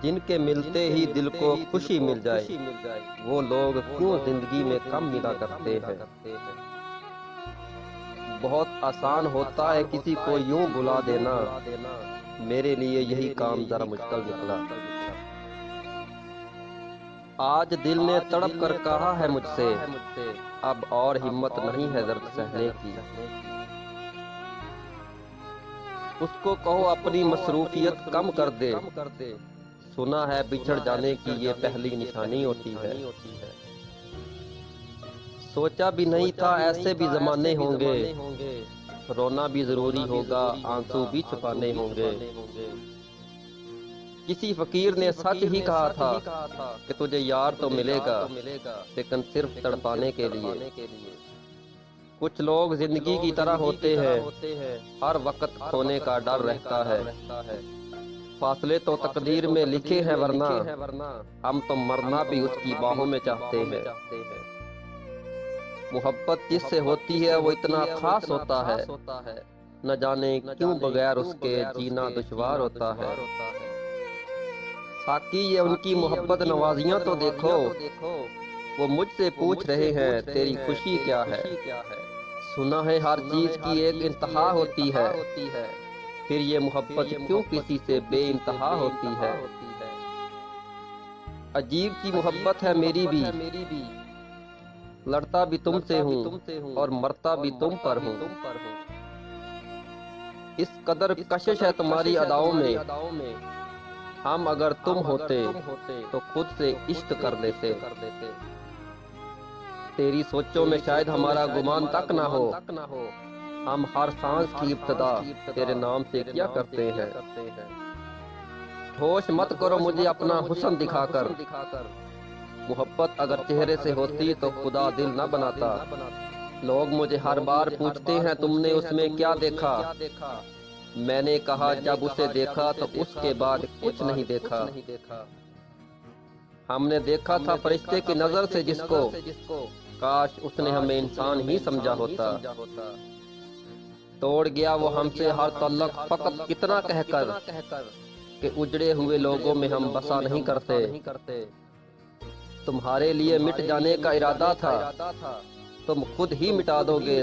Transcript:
جن کے ملتے ہی دل کو خوشی مل جائے، وہ لوگ کیوں زندگی میں کم ملا کرتے ہیں۔ بہت آسان ہوتا ہے کسی کو یوں بلا دینا، میرے لیے یہی کام ذرا مشکل نکلا۔ آج دل نے تڑپ کر کہا ہے مجھ سے، اب اور ہمت نہیں ہے درد سہنے کی۔ اس کو کہو اپنی مصروفیت کم کر دے، سنا ہے بچھڑ جانے کی یہ پہلی نشانی ہوتی ہے۔ سوچا بھی نہیں تھا ایسے بھی زمانے ہوں گے، رونا بھی ضروری ہوگا، آنسو بھی چھپانے ہوں گے۔ کسی فقیر نے سچ ہی کہا تھا کہ تجھے یار تو ملے گا، لیکن صرف تڑپانے کے لیے۔ کچھ لوگ زندگی کی طرح ہوتے ہیں، ہر وقت کھونے کا ڈر رہتا ہے۔ فاصلے تو تقدیر میں لکھے ہیں ورنہ ہم تو مرنا بھی اس کی باہوں میں چاہتے ہیں۔ محبت جس سے ہوتی ہے وہ اتنا خاص ہوتا ہے، نہ جانے کیوں بغیر اس کے جینا دشوار ہوتا ہے۔ ساقی یہ ان کی محبت نوازیاں تو دیکھو، وہ مجھ سے پوچھ رہے ہیں تیری خوشی کیا ہے۔ سنا ہے ہر چیز کی ایک انتہا ہوتی ہے، پھر یہ محبت کیوں کسی سے بے انتہا ہوتی ہے۔ عجیب سی محبت ہے میری بھی، لڑتا بھی تم سے ہوں اور مرتا بھی تم پر ہوں۔ اس قدر کشش ہے تمہاری اداؤں میں، ہم اگر تم ہوتے تو خود سے عشق کر لیتے۔ تیری سوچوں میں شاید ہمارا گمان تک نہ ہو، ہم ہر سانس کی ابتدا تیرے نام سے کیا کرتے ہیں۔ ہوش مت کرو مجھے اپنا حسن دکھا کر، محبت اگر چہرے سے ہوتی تو خدا دل نہ بناتا۔ لوگ مجھے ہر بار پوچھتے ہیں تم نے اس میں کیا دیکھا، میں نے کہا جب اسے دیکھا تو اس کے بعد کچھ نہیں دیکھا۔ ہم نے دیکھا تھا فرشتے کی نظر سے جس کو، کاش اس نے ہمیں انسان ہی سمجھا ہوتا۔ توڑ گیا وہ ہم سے ہر تعلق فقط اتنا کہہ کر کہ اجڑے ہوئے لوگوں میں ہم بسا نہیں کرتے۔ تمہارے لیے مٹ جانے کا ارادہ تھا، تم خود ہی مٹا دو گے